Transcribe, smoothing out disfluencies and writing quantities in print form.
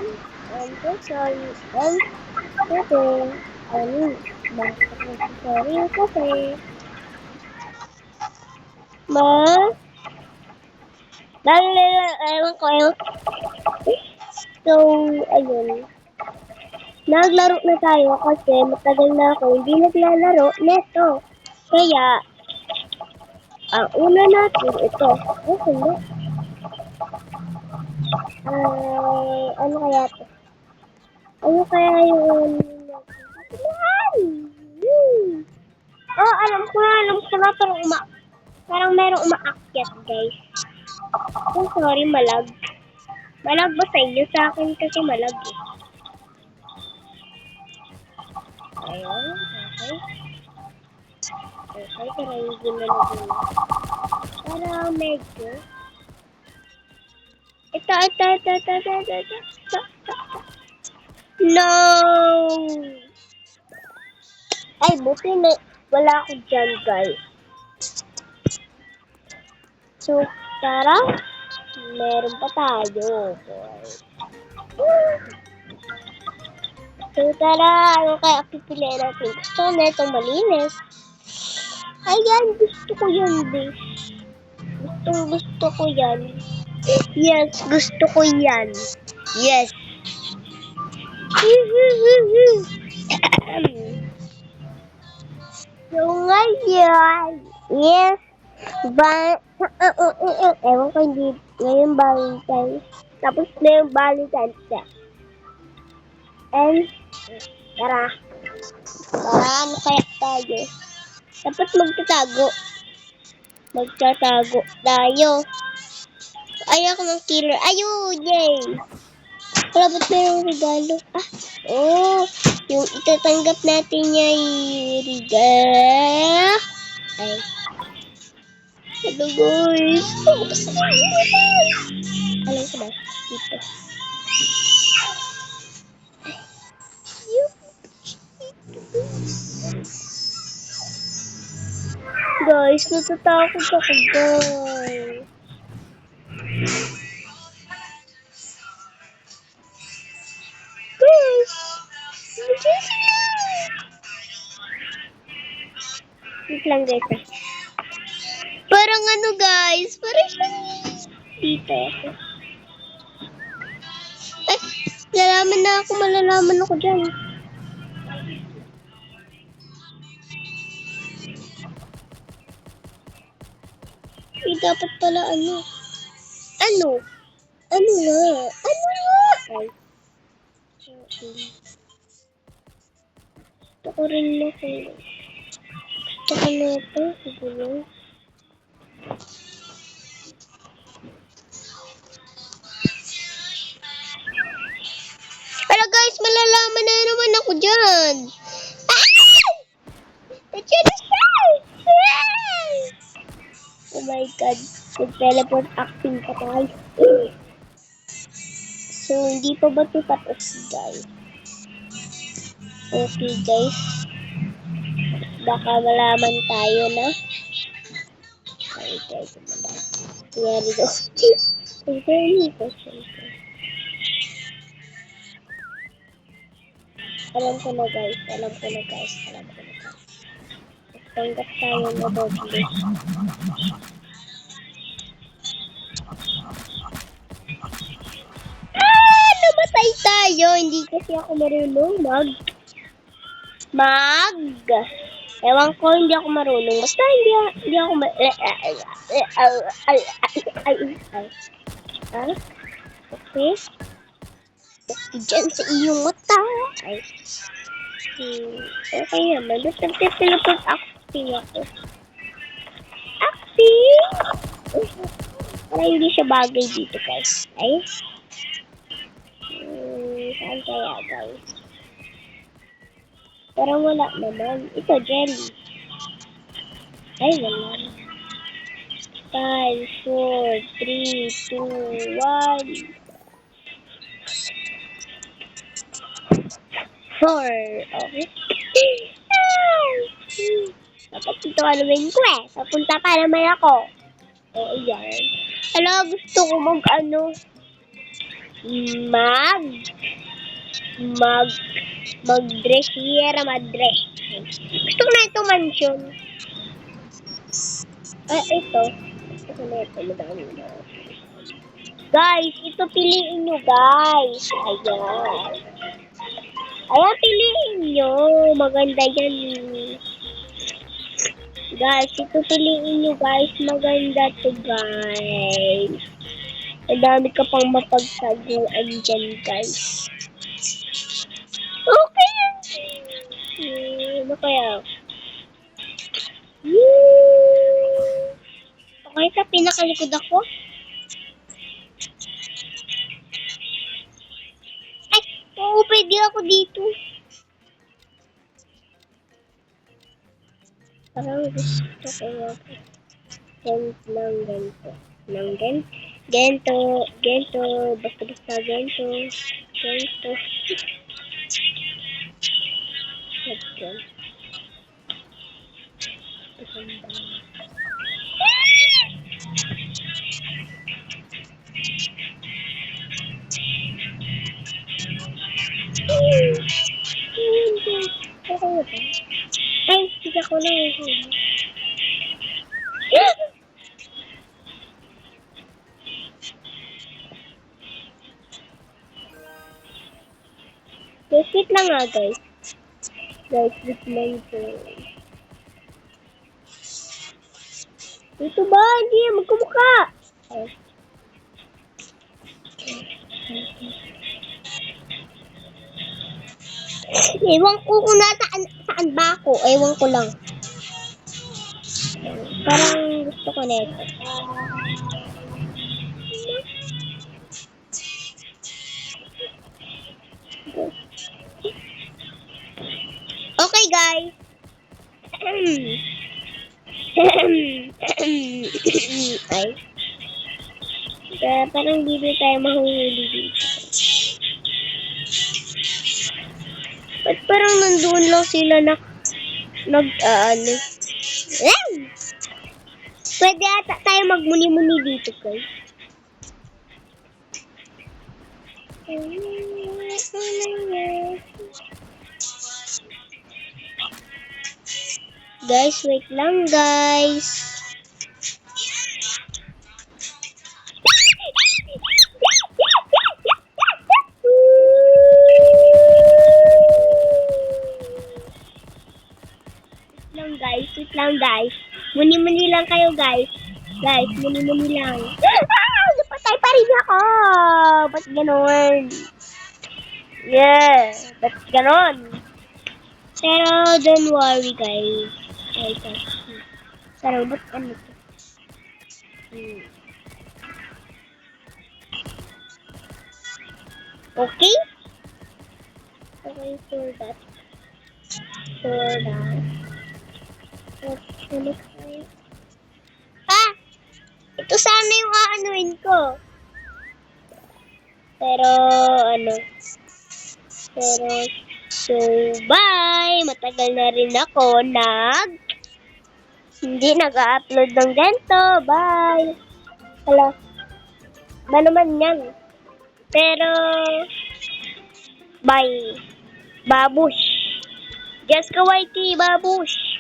everyone. I'm so sorry. And today, bakit ako sorry kasi ewan ko. So, ayun. Naglaro na tayo kasi matagal na ako hindi naglalaro neto. Kaya, ang una natin ito. Hindi. Ano kaya ito? Ano kaya yung... Oh, alam ko na. Parang merong umaakyat, guys. Oh, sorry, malag. Malag ba sa inyo? Sa akin kasi malag eh. Ayun, okay. Okay, para hindi malag yun. Para medyo... Ito. No! Ay, buti na wala ako dyan, guys. So, tara. Meron pa tayo. So, tara. Ano kaya pipiliin natin? Gusto na itong malinis. Ayan, gusto ko yun, guys. Gusto ko yan. Yes, gusto ko yan. Yes. So, ngayon. Yes. Ewan ko hindi. Ngayon Valentine's. Tapos ngayon Valentine's Day. And, tara. Ano kaya tayo? Dapat magtatago tayo. Ayaw ko ng killer. Ayun! Yay! Wala ba't mayroong regalo? Yung itatanggap natin niya regalo. Ay. Hello guys! Alam ko ba? Dito. Guys, natatakot ako, guys. Wait lang, guys. Parang ano, guys? Parang siyang dito. Malalaman ako dyan. Dapat pala ano? Ano nga? Ay. Gusto ko rin na ito. Gusto ko na ito. Siguro. Hello guys, malalaman na naman ako dyan. Oh my god, nag-teleport acting pa tayo. So, hindi pa ba ito tapos, guys? Okay, guys. Baka malaman tayo na. Ay, guys, here we go. Is there any question? Alam ko na, guys. Tanggap tayo na doble. Namatay tayo. Hindi kasi ako marunong Ewan ko, hindi ako marunong. Basta hindi ako Okay. Okay dyan sa iyong mata. Okay naman. Basta nagte-teleport acting ako. Acting? Para hindi siya bagay dito, guys. Saan kaya, guys? Parang wala naman. Ito, jelly. Ay, wala. 5, 4, 3, 2, 1. 4. Okay. Dapat ito anuin ko eh. Papunta pa naman ako. Oo, yan. Gusto ko mag, mag, magdre Sierra Madre. Gusto ko na ito mansion. Ito. Gusto ko na ito. Madami na. Guys, ito piliin nyo, guys. Ayan. Ayan, piliin nyo. Maganda yan. Guys, ito piliin nyo, guys. Maganda to, guys. Ang dami ka pang mapagtaguan dyan, guys. Okay yan. Ano kaya? Okay, sa pinakalikod ako. Ay, oo, pwede ako dito. Parang gusto ko ako. Ganito. Ganito. Basta ganito. Ganito. Ay, sige ko na. Wait lang nga, guys. Guys, wait lang ito. Ito ba? Hindi, magkumukha. Ewan ko kung saan ba ako. Ewan ko lang. Parang gusto ko na ito. Okay, guys. Ay. Parang hindi tayo mahuhuli dito. Ba't parang nandoon lang sila nag-ano? Pwede ata tayo magmuni-muni dito, guys. Guys, wait lang, guys. Wait lang, guys. Muni-muni lang kayo, guys. Guys, muni-muni lang. Napatay pa rin ako. Ba't ganon? Yeah, ba't ganon? Pero, don't worry, guys. Ay, pero, ba't ano to? Okay? Okay, for that. Okay. Ito sana yung aanuin ko. Pero, so, bye! Matagal na rin ako hindi nag-upload ng ganito. Bye! Hala. Ba naman yan? Pero, bye! Babush! Just kawaii, babush!